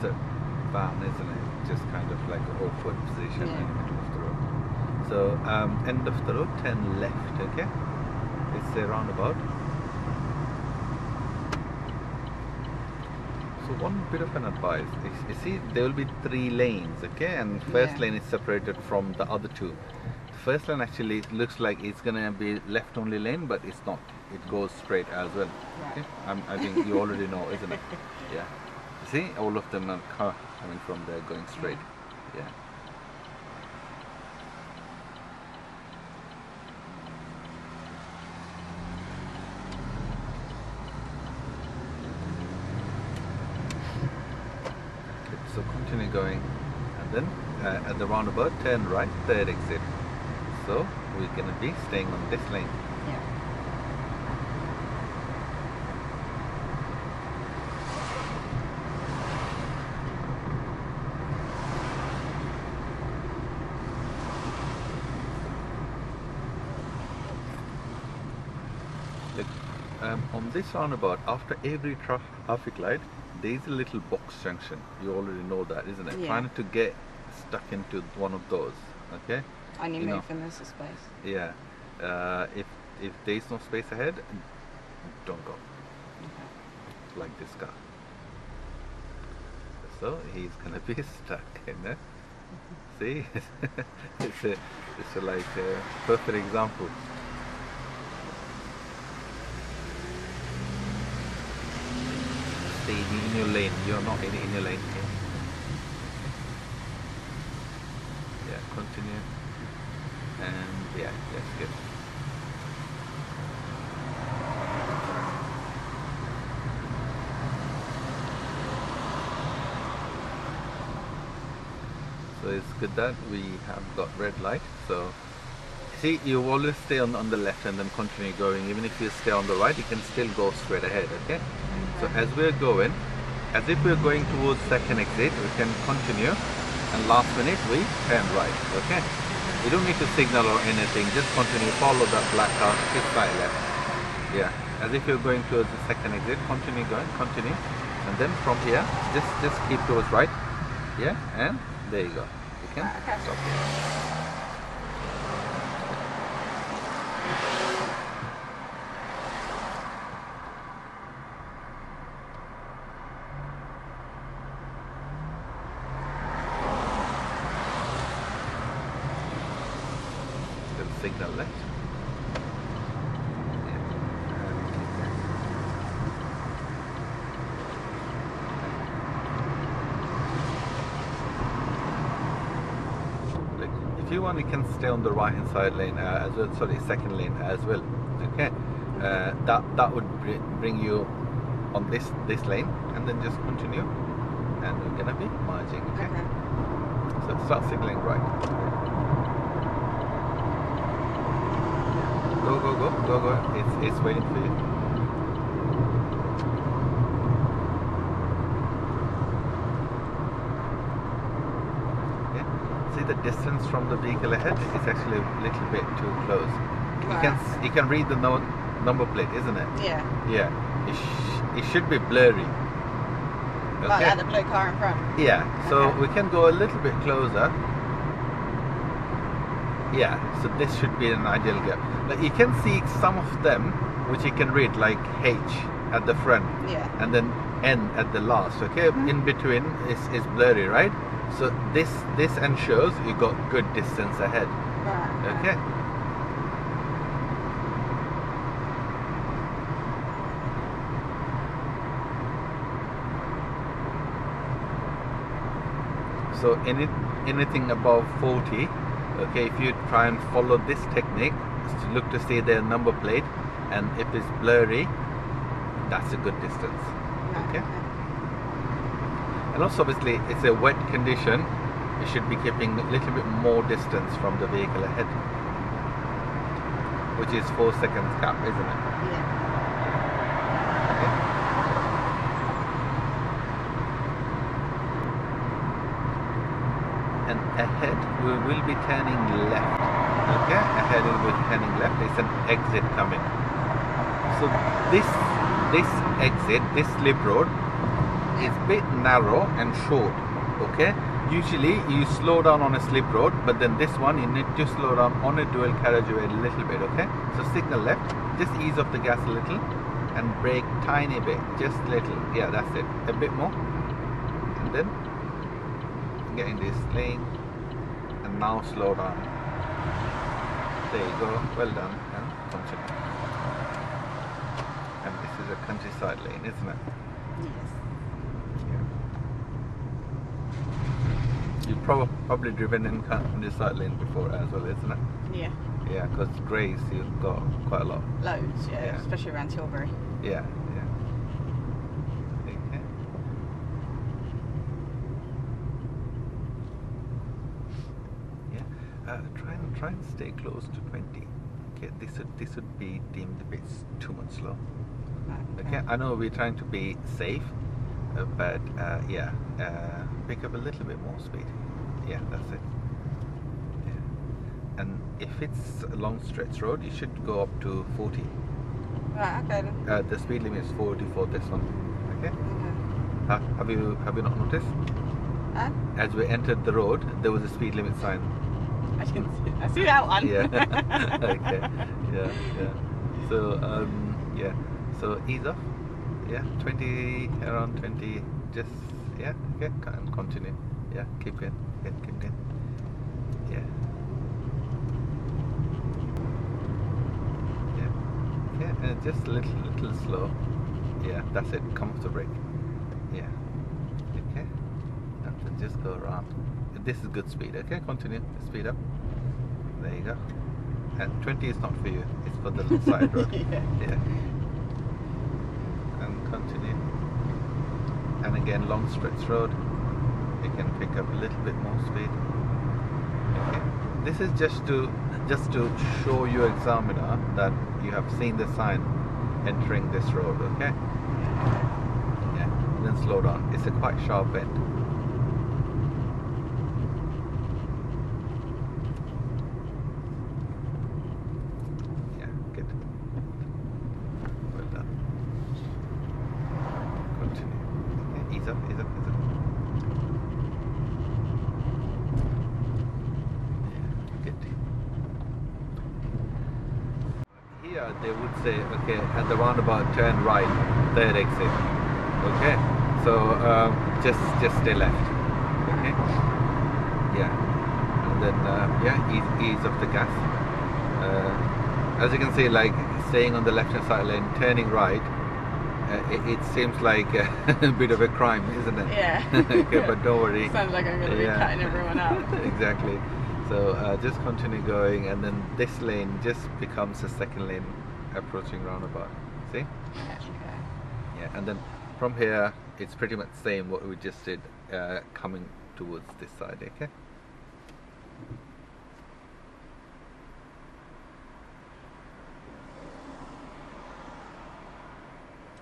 just a van, isn't it? Just kind of like an awkward position in the middle of the road. So end of the road, turn left, okay? It's a roundabout. So one bit of an advice is, you see, there will be 3 lanes, okay? And first lane is separated from the other 2. The first lane actually looks like it's gonna be left only lane, but it's not. It goes straight as well. Okay? I think you already know, isn't it? Yeah. See, all of them are coming from there, going straight. Yeah. So continue going, and then at the roundabout, turn right, 3rd exit. So we're going to be staying on this lane. Yeah. Look, on this roundabout, after every traffic light, there's a little box junction. You already know that, isn't it? Yeah. Try not to get stuck into one of those, okay? And you move when there's a space. Yeah. If there's no space ahead, don't go. Okay. Like this car. So he's gonna be stuck in there. See, it's like a perfect example. Stay in your lane. You're not in your lane. Yeah, continue. And yeah, that's good. So it's good that we have got red light. So see, you always stay on the left and then continue going. Even if you stay on the right, you can still go straight ahead, okay? So as we're going, as if we're going towards 2nd exit, we can continue, and last minute we turn right, okay? You don't need to signal or anything, just continue, follow that black car, just right left. Yeah, as if you're going towards the 2nd exit, continue going, continue, and then from here, just keep towards right, yeah, and there you go. You can stop here. Signal left. Look, if you want, you can stay on the right hand side lane as well. Sorry, 2nd lane as well. Okay, that would bring you on this lane, and then just continue, and we're gonna be merging. Okay. So start signaling right. Go. It's waiting for you. Okay. See the distance from the vehicle ahead? It's actually a little bit too close. You can read the number plate, isn't it? Yeah. Yeah. It should be blurry. Okay. Like the blue car in front. Yeah. So we can go a little bit closer. Yeah, so this should be an ideal gap. Like you can see some of them which you can read, like H at the front, and then N at the last. Okay, in between is blurry, right? So this ensures you got good distance ahead. Right. Okay. So anything above 40. Okay, if you try and follow this technique, look to see their number plate, and if it's blurry, that's a good distance. Okay. And also, obviously, it's a wet condition. You should be keeping a little bit more distance from the vehicle ahead, which is 4 seconds gap, isn't it? Yeah. Okay. And ahead we will be turning left. Okay, ahead we will be turning left. There's an exit coming. So this exit, this slip road, is a bit narrow and short. Okay, usually you slow down on a slip road, but then this one you need to slow down on a dual carriageway a little bit. Okay, so signal left, just ease off the gas a little and brake tiny bit, just little. Yeah, that's it, a bit more, and then get in this lane and now slow down. There you go, well done, and continue. And this is a countryside lane, isn't it? Yes. You've probably driven in countryside lane before as well, isn't it? Yeah. Yeah, because Grays you've got quite a lot. Loads, yeah, Yeah. especially around Tilbury. Yeah, yeah. Okay. Yeah. Try and stay close to 20. Okay, this would be deemed a bit too much slow. Okay, I know we're trying to be safe, but yeah, pick up a little bit more speed. Yeah, that's it. Yeah. And if it's a long stretch road, you should go up to 40. Right, okay then. The speed limit is 40 for this one. Okay. Okay. Have you not noticed? Huh? As we entered the road, there was a speed limit sign. I can see, I see that one. Yeah. Okay. Yeah, yeah. So yeah. So ease off. Yeah. 20, around 20. Just yeah. Okay. And continue. Yeah. Keep going. Yeah, keep going. Yeah. Yeah. Yeah. And just a little slow. Yeah. That's it. Come off the brake. Yeah. Okay. And then just go around. This is good speed. Okay. Continue. Speed up. There you go. And 20 is not for you. It's for the side road. Yeah. Yeah. And continue. And again, long stretch road. You can pick up a little bit more speed. Okay. This is just to show your examiner that you have seen the sign entering this road. Okay. Yeah. And then slow down. It's a quite sharp bend. Here they would say, okay, at the roundabout turn right, third exit. Okay, so just stay left. Okay, yeah, and then yeah, ease off the gas. As you can see, like staying on the left-hand side lane, turning right. It seems like a bit of a crime, isn't it? Yeah. Okay, but don't worry. Sounds like I'm going to be cutting everyone out. Exactly. So just continue going, and then this lane just becomes a second lane approaching roundabout. See? Yeah, okay. Yeah, and then from here it's pretty much the same what we just did, coming towards this side. Okay.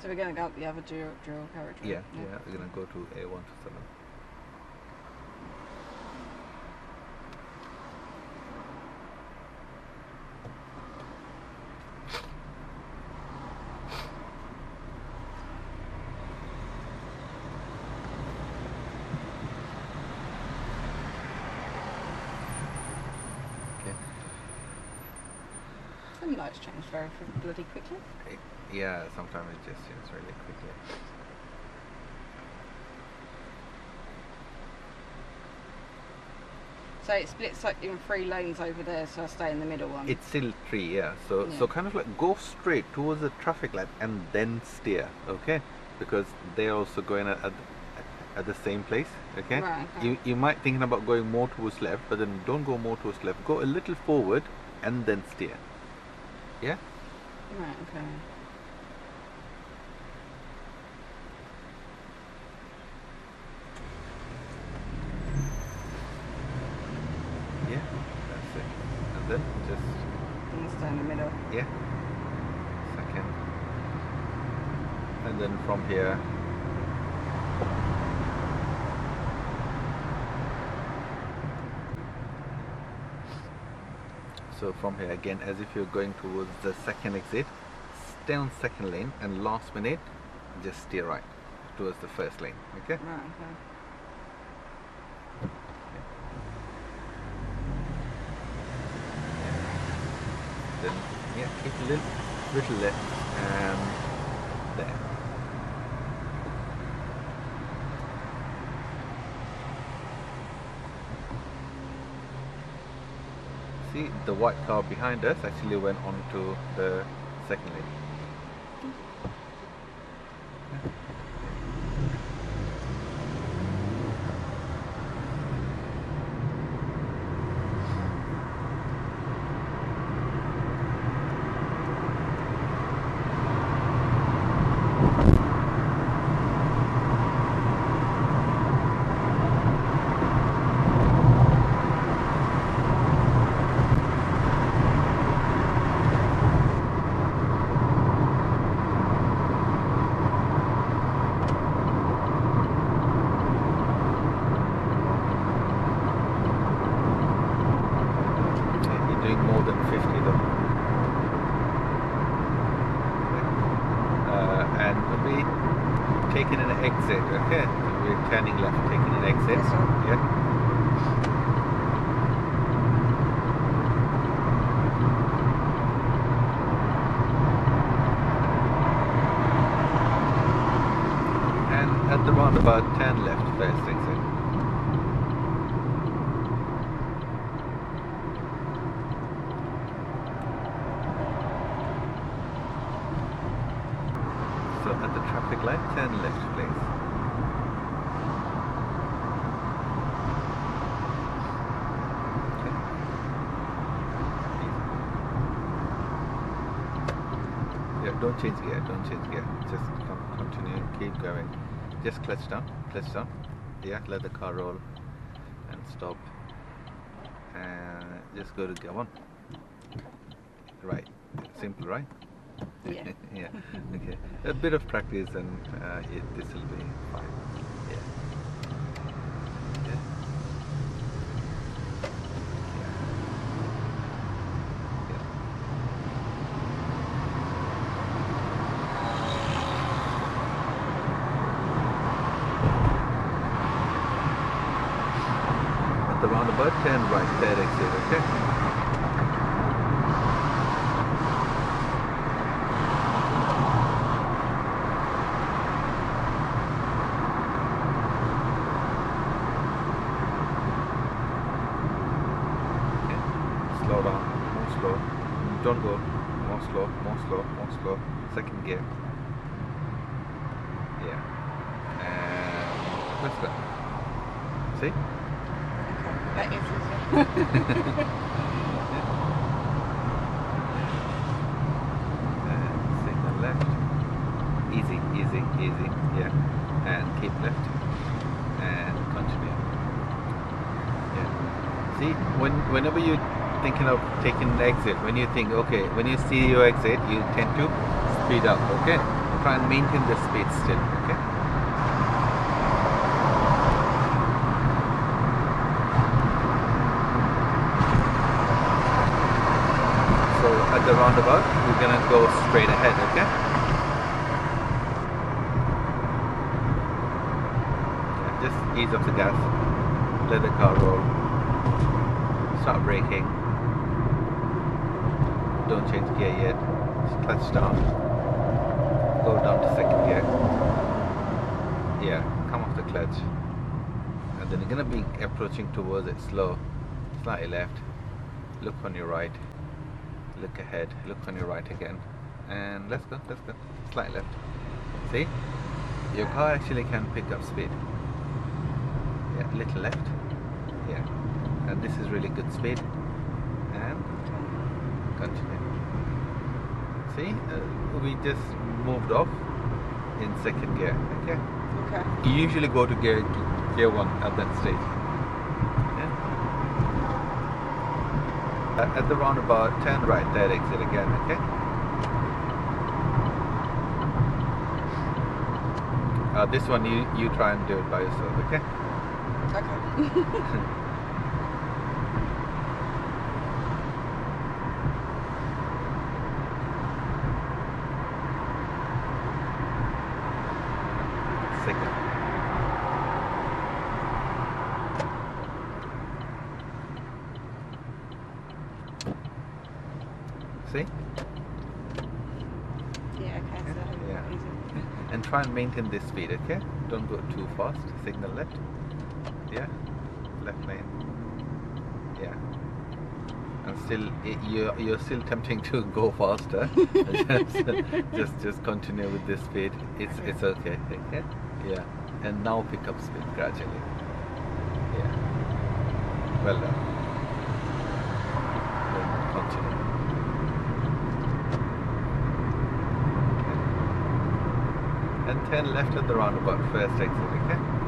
So we're going to go up the other dual carriageway? Yeah, yeah, we're gonna go to A127. Okay. Some lights change very bloody quickly. Yeah, sometimes it just changes really quickly. So it splits like in 3 lanes over there, so I stay in the middle one. It's still 3, yeah. So kind of like go straight towards the traffic light and then steer, okay? Because they're also going at the same place, okay? Right, okay. You might thinking about going more towards left, but then don't go more towards left. Go a little forward and then steer. Yeah? Right, okay. Yeah, that's it. And then just And stay in the middle. yeah, second, and then from here so from here again, as if you're going towards the second exit, stay on second lane and last minute just steer right. towards the first lane. Okay. Right, okay. Then yeah, keep a little left and there. See, the white car behind us actually went onto the second lane. More than 50 though. And we'll be taking an exit, okay? We're turning left, taking an exit. Yes, sir. Yeah. And at the roundabout, turn left, first exit. So at the traffic light, turn left, please. Okay. Yeah, don't change gear, don't change gear. Just continue, keep going. Just clutch down, clutch down. Yeah, let the car roll and stop. And just go to gear 1. Right, simple, right? Yeah. Yeah, okay. A bit of practice and this will be fine. Yeah. Yeah. Yeah. At the roundabout, turn right, third exit, okay? Slow down, more slow. Don't go. More slow, more slow, more slow. Second gear. Yeah. And let's go. See? That is easy. And signal left. Easy, easy, easy. Yeah. And keep left. And continue. Yeah. See, whenever you thinking of taking an exit, when you think, okay, when you see your exit, you tend to speed up, okay? Try and maintain the speed still, okay? So at the roundabout, we're gonna go straight ahead, okay? Yeah, just ease off the gas, let the car roll, start braking. Don't change gear yet. Just clutch down. Go down to second gear. Yeah, come off the clutch. And then you're gonna be approaching towards it slow. Slightly left. Look on your right. Look ahead. Look on your right again. And let's go, let's go. Slightly left. See? Your car actually can pick up speed. Yeah, little left. Yeah. And this is really good speed. And continue. See, we just moved off in second gear. Okay. Okay. You usually go to gear 1 at that stage. Yeah. At the roundabout, turn right, third exit again. Okay. This one you try and do it by yourself. Okay. Okay. See? Yeah, okay, so Yeah. easy. And try and maintain this speed, okay? Don't go too fast. Signal left. Yeah. Left lane. Yeah. And still, you're still tempting to go faster. just continue with this speed. It's okay. Okay. Yeah. And now pick up speed gradually. Yeah. Well done. Then continue. Okay. And 10 left at the roundabout. First exit. Okay.